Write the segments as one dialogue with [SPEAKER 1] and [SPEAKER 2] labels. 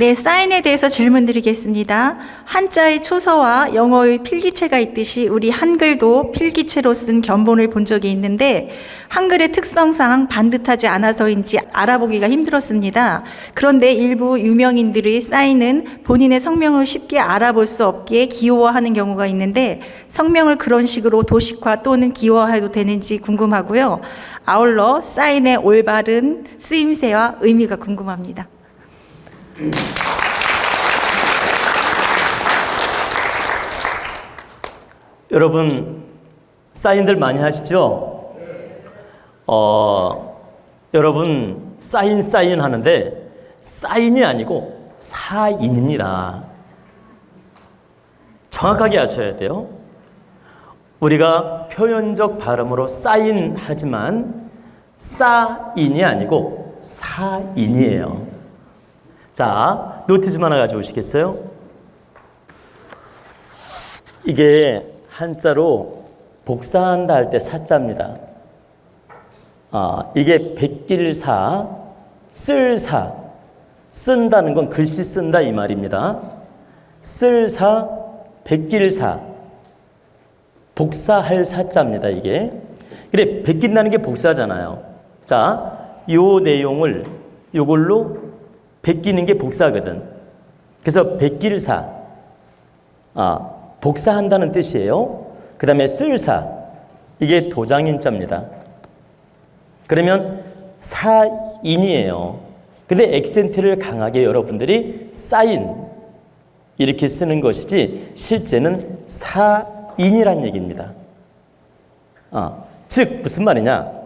[SPEAKER 1] 네, 사인에 대해서 질문드리겠습니다. 한자의 초서와 영어의 필기체가 있듯이 우리 한글도 필기체로 쓴 견본을 본 적이 있는데 한글의 특성상 반듯하지 않아서인지 알아보기가 힘들었습니다. 그런데 일부 유명인들의 사인은 본인의 성명을 쉽게 알아볼 수 없기에 기호화하는 경우가 있는데 성명을 그런 식으로 도식화 또는 기호화해도 되는지 궁금하고요. 아울러 사인의 올바른 쓰임새와 의미가 궁금합니다.
[SPEAKER 2] 여러분 사인들 많이 하시죠? 여러분 사인 하는데 사인이 아니고 사인입니다. 정확하게 하셔야 돼요. 우리가 표현적 발음으로 사인 하지만 사인이 아니고 사인이에요. 자, 노트 좀 하나 가져오시겠어요? 이게 한자로 복사한다 할 때 사자입니다. 이게 백길사, 쓸사, 쓴다는 건 글씨 쓴다 이 말입니다. 쓸사, 백길사, 복사할 사자입니다. 이게. 그래, 베낀다는 게 복사잖아요. 자, 요 내용을 요걸로 베끼는 게 복사거든. 그래서 베낄사, 복사한다는 뜻이에요. 그 다음에 쓸사, 이게 도장인자입니다. 그러면 사인이에요. 근데 액센트를 강하게 여러분들이 사인 이렇게 쓰는 것이지 실제는 사인이란 얘기입니다. 즉 무슨 말이냐?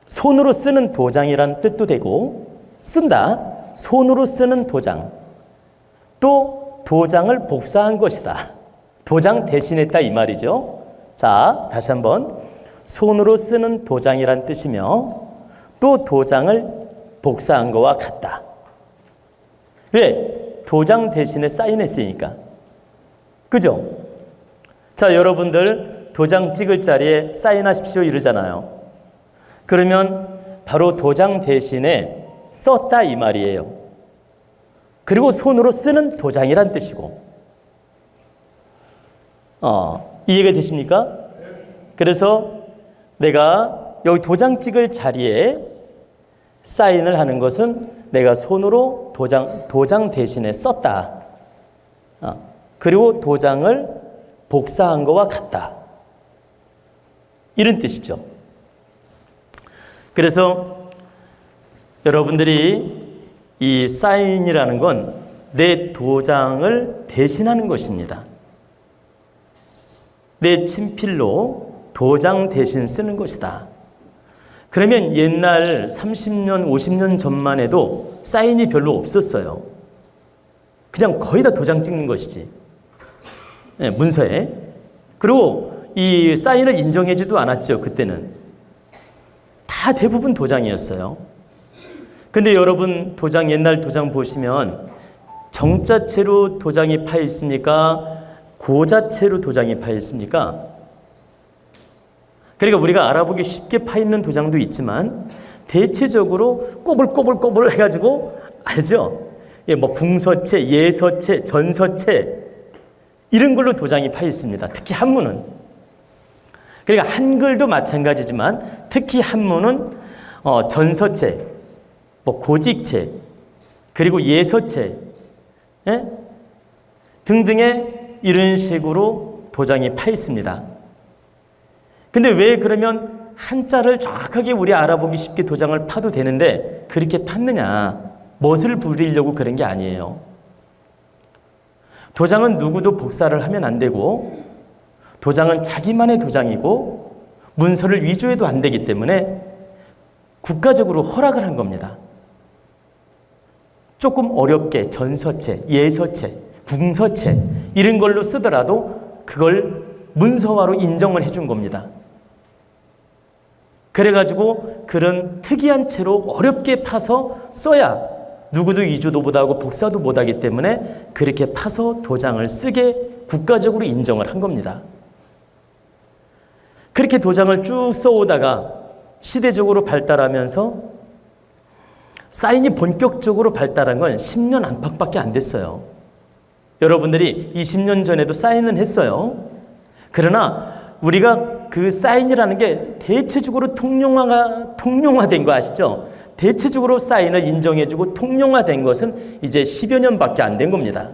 [SPEAKER 2] 손으로 쓰는 도장이란 뜻도 되고 쓴다, 손으로 쓰는 도장, 또 도장을 복사한 것이다. 도장 대신했다 이 말이죠. 자, 다시 한번 손으로 쓰는 도장이란 뜻이며 또 도장을 복사한 것과 같다. 왜? 도장 대신에 사인했으니까. 그죠? 자, 여러분들 도장 찍을 자리에 사인하십시오 이러잖아요. 그러면 바로 도장 대신에 썼다 이 말이에요. 그리고 손으로 쓰는 도장이란 뜻이고. 이해가 되십니까? 그래서 내가 여기 도장 찍을 자리에 사인을 하는 것은 내가 손으로 도장 대신에 썼다. 그리고 도장을 복사한 것과 같다. 이런 뜻이죠. 그래서 여러분들이 이 사인이라는 건 내 도장을 대신하는 것입니다. 내 친필로 도장 대신 쓰는 것이다. 그러면 옛날 30년, 50년 전만 해도 사인이 별로 없었어요. 그냥 거의 다 도장 찍는 것이지. 네, 문서에. 그리고 이 사인을 인정해주지도 않았죠. 그때는. 다 대부분 도장이었어요. 근데 여러분 도장, 옛날 도장 보시면 정자체로 도장이 파 있습니까? 고자체로 도장이 파 있습니까? 그러니까 우리가 알아보기 쉽게 파 있는 도장도 있지만 대체적으로 꼬불꼬불 해가지고 알죠? 예, 뭐 궁서체, 예서체, 전서체 이런 걸로 도장이 파 있습니다. 특히 한문은. 그러니까 한글도 마찬가지지만 특히 한문은 전서체, 뭐 고직체, 그리고 예서체, 예? 등등의 이런 식으로 도장이 파 있습니다. 근데 왜 그러면 한자를 정확하게 우리 알아보기 쉽게 도장을 파도 되는데 그렇게 팠느냐? 멋을 부리려고 그런 게 아니에요. 도장은 누구도 복사를 하면 안 되고 도장은 자기만의 도장이고 문서를 위조해도 안 되기 때문에 국가적으로 허락을 한 겁니다. 조금 어렵게 전서체, 예서체, 궁서체 이런 걸로 쓰더라도 그걸 문서화로 인정을 해준 겁니다. 그래가지고 그런 특이한 채로 어렵게 파서 써야 누구도 위조도 못하고 복사도 못하기 때문에 그렇게 파서 도장을 쓰게 국가적으로 인정을 한 겁니다. 그렇게 도장을 쭉 써오다가 시대적으로 발달하면서 사인이 본격적으로 발달한 건 10년 안팎밖에 안 됐어요. 여러분들이 20년 전에도 사인은 했어요. 그러나 우리가 그 사인이라는 게 대체적으로 통용화된 거 아시죠? 대체적으로 사인을 인정해주고 통용화된 것은 이제 10여 년밖에 안 된 겁니다.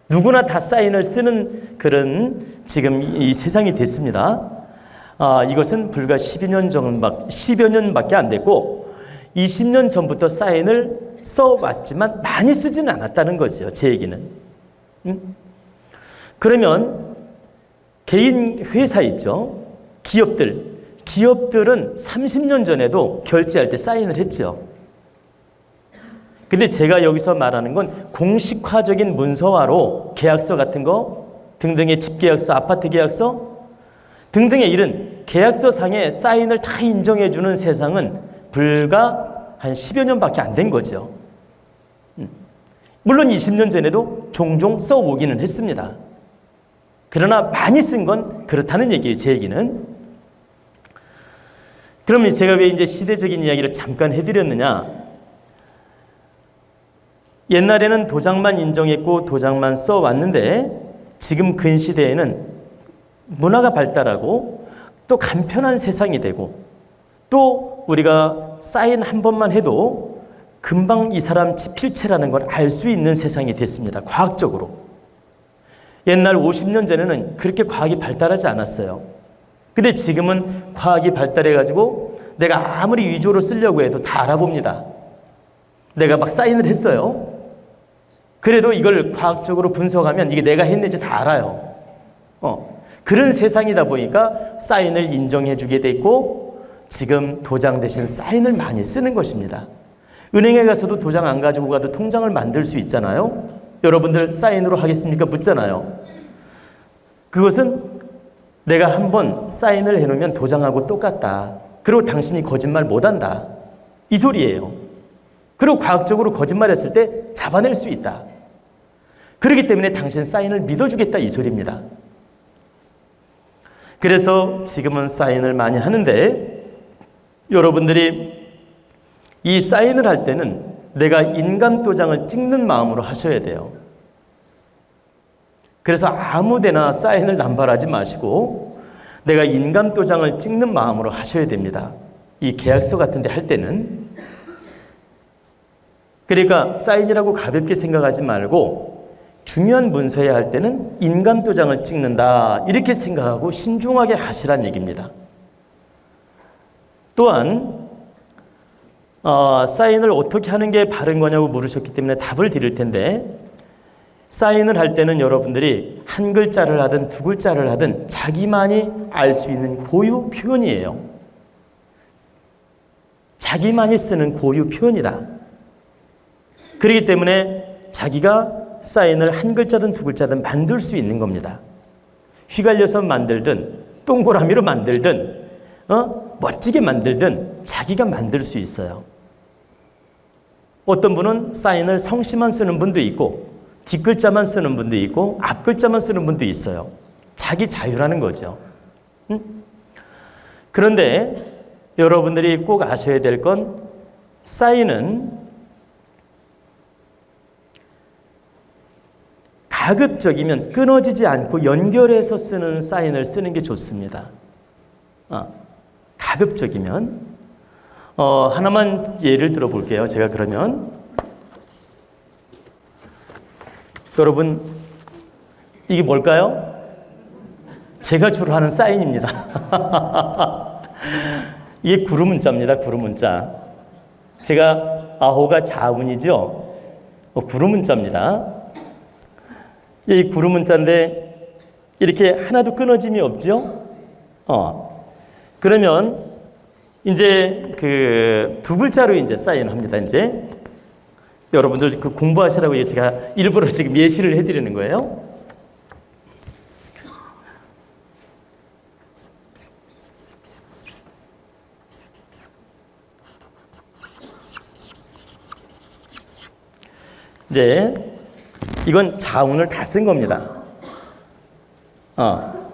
[SPEAKER 2] 누구나 다 사인을 쓰는 그런 지금 이 세상이 됐습니다. 이것은 불과 10여 년밖에 안 됐고 20년 전부터 사인을 써왔지만 많이 쓰지는 않았다는 거죠. 제 얘기는. 그러면 개인 회사 있죠. 기업들은 30년 전에도 결제할 때 사인을 했죠. 근데 제가 여기서 말하는 건 공식화적인 문서화로 계약서 같은 거 등등의 집계약서, 아파트 계약서 등등의 이런 계약서 상에 사인을 다 인정해 주는 세상은 불과 한 10여 년밖에 안 된 거죠. 물론 20년 전에도 종종 써오기는 했습니다. 그러나 많이 쓴 건 그렇다는 얘기예요. 제 얘기는. 그러면 제가 왜 이제 시대적인 이야기를 잠깐 해드렸느냐? 옛날에는 도장만 인정했고 도장만 써왔는데 지금 근시대에는 문화가 발달하고 또 간편한 세상이 되고 또 우리가 사인 한 번만 해도 금방 이 사람 필체라는 걸 알 수 있는 세상이 됐습니다. 과학적으로. 옛날 50년 전에는 그렇게 과학이 발달하지 않았어요. 근데 지금은 과학이 발달해가지고 내가 아무리 위조로 쓰려고 해도 다 알아봅니다. 내가 막 사인을 했어요. 그래도 이걸 과학적으로 분석하면 이게 내가 했는지 다 알아요. 그런 세상이다 보니까 사인을 인정해주게 됐고 지금 도장 대신 사인을 많이 쓰는 것입니다. 은행에 가서도 도장 안 가지고 가도 통장을 만들 수 있잖아요. 여러분들 사인으로 하겠습니까? 묻잖아요. 그것은 내가 한번 사인을 해놓으면 도장하고 똑같다. 그리고 당신이 거짓말 못한다. 이 소리예요. 그리고 과학적으로 거짓말했을 때 잡아낼 수 있다. 그렇기 때문에 당신 사인을 믿어주겠다 이 소리입니다. 그래서 지금은 사인을 많이 하는데 여러분들이 이 사인을 할 때는 내가 인감 도장을 찍는 마음으로 하셔야 돼요. 그래서 아무데나 사인을 남발하지 마시고 내가 인감 도장을 찍는 마음으로 하셔야 됩니다. 이 계약서 같은 데 할 때는. 그러니까 사인이라고 가볍게 생각하지 말고 중요한 문서에 할 때는 인감 도장을 찍는다 이렇게 생각하고 신중하게 하시란 얘기입니다. 또한 사인을 어떻게 하는 게 바른 거냐고 물으셨기 때문에 답을 드릴 텐데 사인을 할 때는 여러분들이 한 글자를 하든 두 글자를 하든 자기만이 알 수 있는 고유 표현이에요. 자기만이 쓰는 고유 표현이다. 그렇기 때문에 자기가 사인을 한 글자든 두 글자든 만들 수 있는 겁니다. 휘갈려서 만들든 동그라미로 만들든 멋지게 만들든 자기가 만들 수 있어요. 어떤 분은 사인을 성씨만 쓰는 분도 있고 뒷글자만 쓰는 분도 있고 앞글자만 쓰는 분도 있어요. 자기 자유라는 거죠. 그런데 여러분들이 꼭 아셔야 될 건 사인은 가급적이면 끊어지지 않고 연결해서 쓰는 사인을 쓰는 게 좋습니다. 가급적이면 하나만 예를 들어 볼게요. 제가 그러면 여러분 이게 뭘까요? 제가 주로 하는 사인입니다. 이게 구루문자입니다. 구루문자. 제가 아호가 자운이죠. 구루문자입니다. 이 구루문자인데 이렇게 하나도 끊어짐이 없죠. 그러면 이제 그 두 글자로 이제 사인합니다. 이제 여러분들 그 공부하시라고 제가 일부러 지금 예시를 해드리는 거예요. 이제 이건 자운을 다 쓴 겁니다.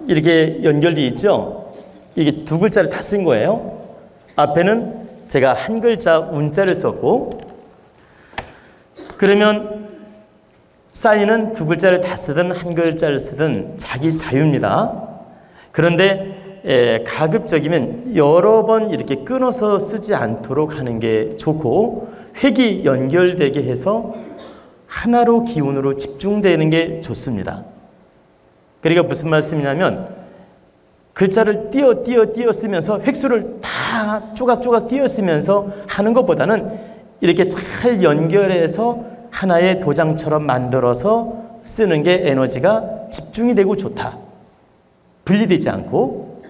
[SPEAKER 2] 이렇게 연결되어 있죠. 이게 두 글자를 다 쓴 거예요. 앞에는 제가 한 글자 운자를 썼고, 그러면 사인은 두 글자를 다 쓰든 한 글자를 쓰든 자기 자유입니다. 그런데 가급적이면 여러 번 이렇게 끊어서 쓰지 않도록 하는 게 좋고, 획이 연결되게 해서 하나로 기운으로 집중되는 게 좋습니다. 그러니까 무슨 말씀이냐면, 글자를 띄어 쓰면서 획수를 다 조각조각 띄어 쓰면서 하는 것보다는 이렇게 잘 연결해서 하나의 도장처럼 만들어서 쓰는 게 에너지가 집중이 되고 좋다. 분리되지 않고.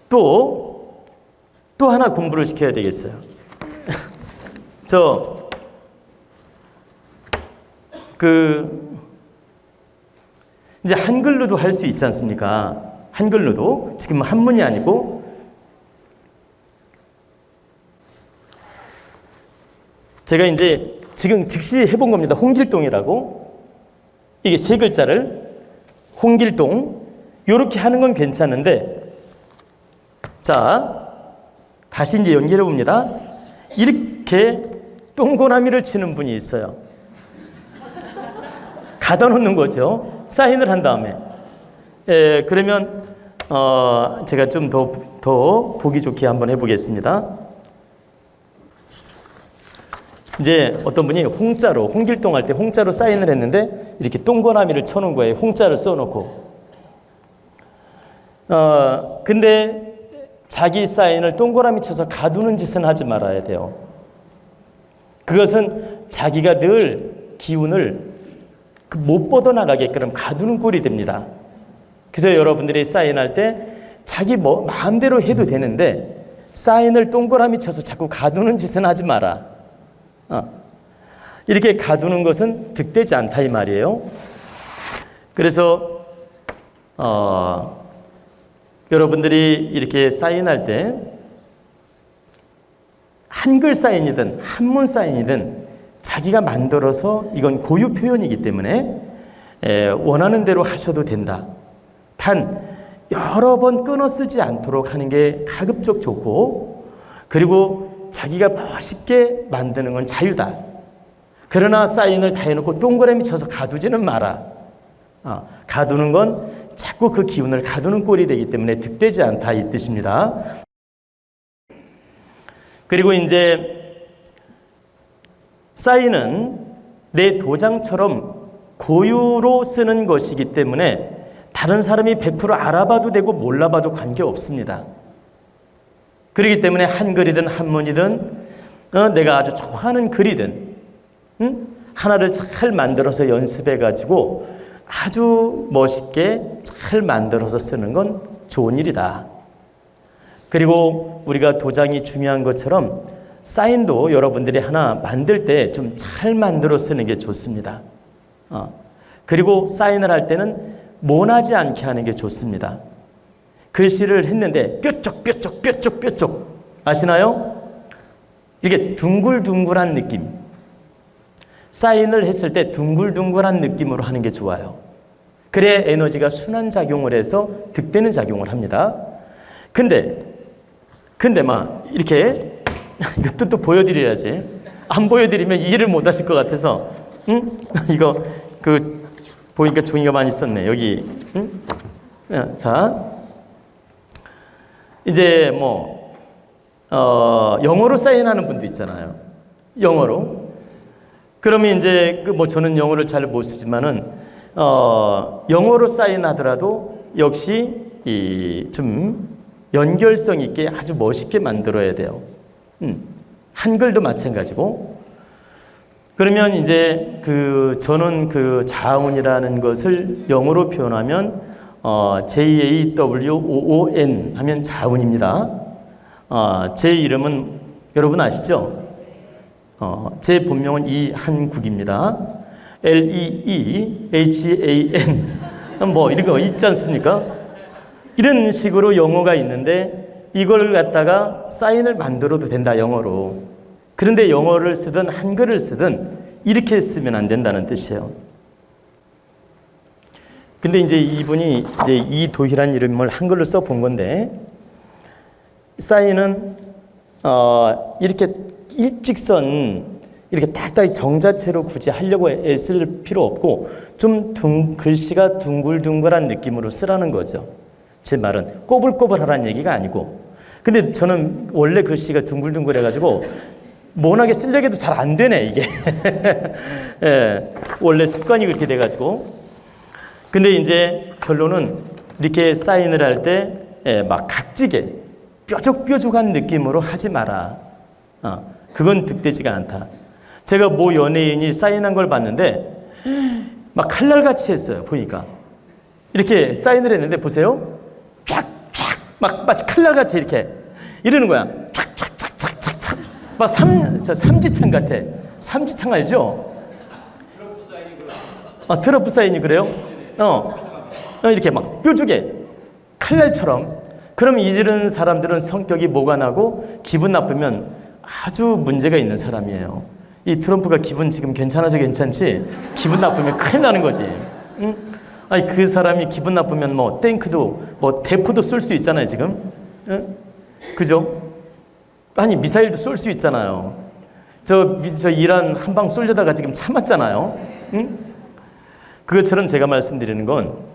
[SPEAKER 2] 또 하나 공부를 시켜야 되겠어요. 이제 한글로도 할 수 있지 않습니까? 한글로도. 지금 한문이 아니고. 제가 이제 지금 즉시 해본 겁니다. 홍길동이라고. 이게 세 글자를 홍길동. 요렇게 하는 건 괜찮은데, 자, 다시 이제 연결해 봅니다. 이렇게 동그라미를 치는 분이 있어요. 가다 놓는 거죠. 사인을 한 다음에. 그러면 제가 좀 더 보기 좋게 한번 해보겠습니다. 이제 어떤 분이 홍자로, 홍길동 할 때 홍자로 사인을 했는데 이렇게 동그라미를 쳐놓은 거예요. 홍자를 써놓고. 근데 자기 사인을 동그라미 쳐서 가두는 짓은 하지 말아야 돼요. 그것은 자기가 늘 기운을 못 뻗어나가게끔 가두는 꼴이 됩니다. 그래서 여러분들이 사인할 때 자기 마음대로 해도 되는데 사인을 동그라미 쳐서 자꾸 가두는 짓은 하지 마라. 이렇게 가두는 것은 득되지 않다 이 말이에요. 그래서 여러분들이 이렇게 사인할 때 한글 사인이든 한문 사인이든 자기가 만들어서, 이건 고유 표현이기 때문에 원하는 대로 하셔도 된다. 단 여러 번 끊어 쓰지 않도록 하는 게 가급적 좋고, 그리고 자기가 멋있게 만드는 건 자유다. 그러나 사인을 다 해놓고 동그라미 쳐서 가두지는 마라. 가두는 건 자꾸 그 기운을 가두는 꼴이 되기 때문에 득되지 않다 이 뜻입니다. 그리고 이제 사인은 내 도장처럼 고유로 쓰는 것이기 때문에 다른 사람이 100% 알아봐도 되고 몰라봐도 관계없습니다. 그렇기 때문에 한글이든 한문이든 내가 아주 좋아하는 글이든 하나를 잘 만들어서 연습해가지고 아주 멋있게 잘 만들어서 쓰는 건 좋은 일이다. 그리고 우리가 도장이 중요한 것처럼 사인도 여러분들이 하나 만들 때 좀 잘 만들어 쓰는 게 좋습니다. 그리고 사인을 할 때는 모나지 않게 하는 게 좋습니다. 글씨를 했는데 뾰족 아시나요? 이게 둥글둥글한 느낌. 사인을 했을 때 둥글둥글한 느낌으로 하는 게 좋아요. 그래야 에너지가 순환작용을 해서 득되는 작용을 합니다. 근데 막 이렇게 이것도 또 보여드려야지. 안 보여드리면 이해를 못 하실 것 같아서 이거 보니까 종이가 많이 썼네. 여기 자, 이제 영어로 사인하는 분도 있잖아요. 영어로. 그러면 이제 저는 영어를 잘 못 쓰지만은 영어로 사인하더라도 역시 좀 연결성 있게 아주 멋있게 만들어야 돼요. 한글도 마찬가지고. 그러면 이제 저는 자운이라는 것을 영어로 표현하면 JAWOON 하면 자운입니다. 제 이름은 여러분 아시죠? 제 본명은 이한국입니다. LEEHAN 이런 거 있지 않습니까? 이런 식으로 영어가 있는데 이걸 갖다가 사인을 만들어도 된다, 영어로. 그런데 영어를 쓰든 한글을 쓰든 이렇게 쓰면 안 된다는 뜻이에요. 근데 이제 이분이 이도희란 이름을 한글로 써 본 건데, 사인은 이렇게 일직선 이렇게 딱딱 정자체로 굳이 하려고 애쓸 필요 없고 좀 글씨가 둥글둥글한 느낌으로 쓰라는 거죠. 제 말은 꼬불꼬불하라는 얘기가 아니고. 근데 저는 원래 글씨가 둥글둥글해가지고 모나게 쓰려고 해도 잘 안 되네 이게. 예, 원래 습관이 그렇게 돼가지고. 근데 이제 결론은 이렇게 사인을 할 때 막 각지게 뾰족뾰족한 느낌으로 하지 마라. 그건 득되지가 않다. 제가 모 연예인이 사인한 걸 봤는데 막 칼날같이 했어요. 보니까 이렇게 사인을 했는데 보세요. 쫙쫙 막 마치 칼날 같아 이렇게 이러는 거야. 쫙쫙쫙쫙쫙 막 삼지창 같아. 삼지창 알죠? 트러프 사인이 그래요? 이렇게 막 뾰족해 칼날처럼. 그럼 이런 사람들은 성격이 뭐가 나고 기분 나쁘면 아주 문제가 있는 사람이에요. 이 트럼프가 기분 지금 괜찮아서 괜찮지 기분 나쁘면 큰일 나는 거지. 응? 아니 그 사람이 기분 나쁘면 뭐 탱크도 뭐 대포도 쏠 수 있잖아요 지금. 응? 그죠? 아니 미사일도 쏠 수 있잖아요. 저 이란 한 방 쏠려다가 지금 참았잖아요. 응? 그것처럼 제가 말씀드리는 건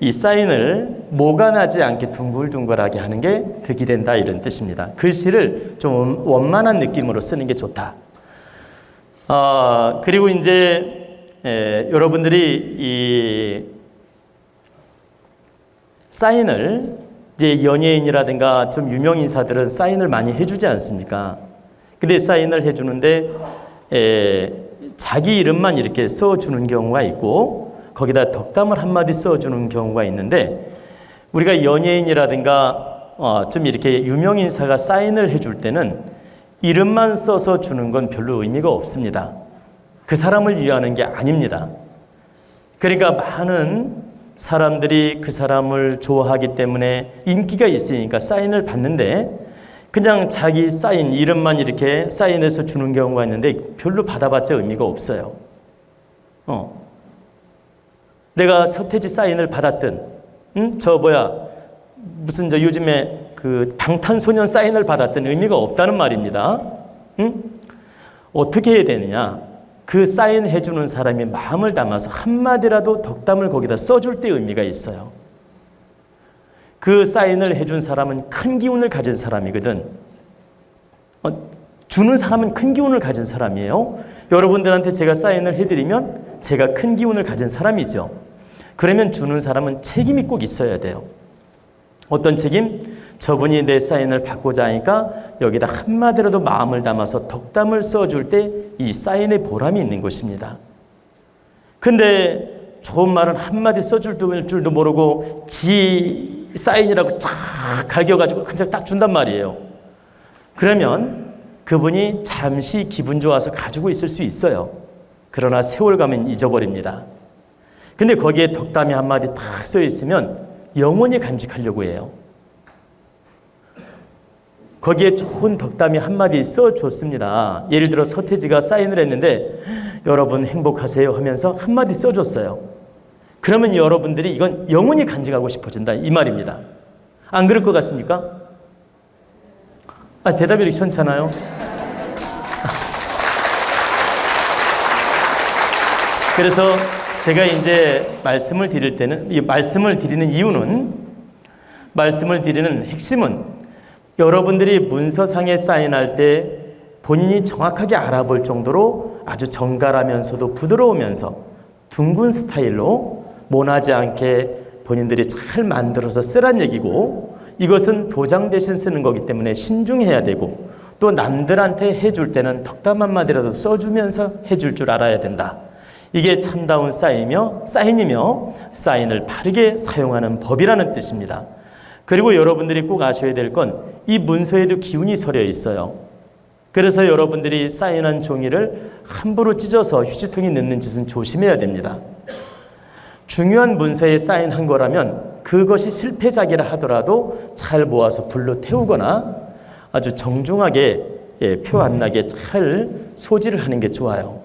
[SPEAKER 2] 이 사인을 모가 나지 않게 둥글둥글하게 하는 게 득이 된다 이런 뜻입니다. 글씨를 좀 원만한 느낌으로 쓰는 게 좋다. 그리고 이제 여러분들이 이 사인을 이제 연예인이라든가 좀 유명 인사들은 사인을 많이 해주지 않습니까? 근데 사인을 해주는데 자기 이름만 이렇게 써주는 경우가 있고 거기다 덕담을 한마디 써주는 경우가 있는데 우리가 연예인이라든가 좀 이렇게 유명 인사가 사인을 해줄 때는 이름만 써서 주는 건 별로 의미가 없습니다. 그 사람을 위하는 게 아닙니다. 그러니까 많은 사람들이 그 사람을 좋아하기 때문에 인기가 있으니까 사인을 받는데 그냥 자기 사인 이름만 이렇게 사인해서 주는 경우가 있는데 별로 받아봤자 의미가 없어요. 내가 서태지 사인을 받았든, 무슨 요즘에 그 방탄소년 사인을 받았든 의미가 없다는 말입니다. 어떻게 해야 되느냐? 그 사인 해주는 사람이 마음을 담아서 한마디라도 덕담을 거기다 써줄 때 의미가 있어요. 그 사인을 해준 사람은 큰 기운을 가진 사람이거든. 주는 사람은 큰 기운을 가진 사람이에요. 여러분들한테 제가 사인을 해드리면 제가 큰 기운을 가진 사람이죠. 그러면 주는 사람은 책임이 꼭 있어야 돼요. 어떤 책임? 저분이 내 사인을 받고자 하니까 여기다 한마디라도 마음을 담아서 덕담을 써줄 때 이 사인의 보람이 있는 것입니다. 근데 좋은 말은 한마디 써줄 줄도 모르고 지 사인이라고 쫙 갈겨가지고 그냥 딱 준단 말이에요. 그러면 그분이 잠시 기분 좋아서 가지고 있을 수 있어요. 그러나 세월 가면 잊어버립니다. 근데 거기에 덕담이 한마디 딱 써 있으면 영원히 간직하려고 해요. 거기에 좋은 덕담이 한마디 써줬습니다. 예를 들어 서태지가 사인을 했는데 여러분 행복하세요 하면서 한마디 써줬어요. 그러면 여러분들이 이건 영원히 간직하고 싶어진다 이 말입니다. 안 그럴 것 같습니까? 대답이 이렇게 시원찮아요? 그래서 제가 이제 말씀을 드릴 때는 이 말씀을 드리는 이유는 말씀을 드리는 핵심은 여러분들이 문서상에 사인할 때 본인이 정확하게 알아볼 정도로 아주 정갈하면서도 부드러우면서 둥근 스타일로 모나지 않게 본인들이 잘 만들어서 쓰란 얘기고 이것은 도장 대신 쓰는 거기 때문에 신중해야 되고 또 남들한테 해줄 때는 덕담 한마디라도 써주면서 해줄 줄 알아야 된다. 이게 참다운 사인이며 사인을 바르게 사용하는 법이라는 뜻입니다. 그리고 여러분들이 꼭 아셔야 될 건 이 문서에도 기운이 서려 있어요. 그래서 여러분들이 사인한 종이를 함부로 찢어서 휴지통에 넣는 짓은 조심해야 됩니다. 중요한 문서에 사인한 거라면 그것이 실패작이라 하더라도 잘 모아서 불로 태우거나 아주 정중하게 표 안 나게 잘 소지를 하는 게 좋아요.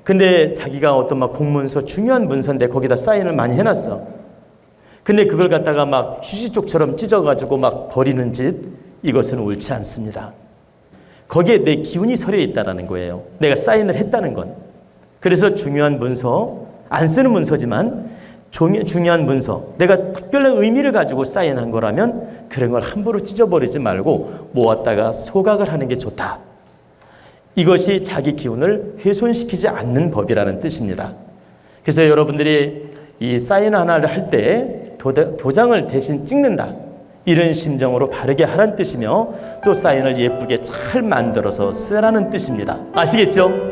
[SPEAKER 2] 근데 자기가 어떤 막 공문서 중요한 문서인데 거기다 사인을 많이 해놨어. 근데 그걸 갖다가 막 휴지쪽처럼 찢어가지고 막 버리는 짓, 이것은 옳지 않습니다. 거기에 내 기운이 서려 있다는 거예요. 내가 사인을 했다는 건. 그래서 중요한 문서, 안 쓰는 문서지만 중요한 문서, 내가 특별한 의미를 가지고 사인한 거라면 그런 걸 함부로 찢어버리지 말고 모았다가 소각을 하는 게 좋다. 이것이 자기 기운을 훼손시키지 않는 법이라는 뜻입니다. 그래서 여러분들이 이 사인 하나를 할 때 도장을 대신 찍는다, 이런 심정으로 바르게 하라는 뜻이며 또 사인을 예쁘게 잘 만들어서 쓰라는 뜻입니다. 아시겠죠?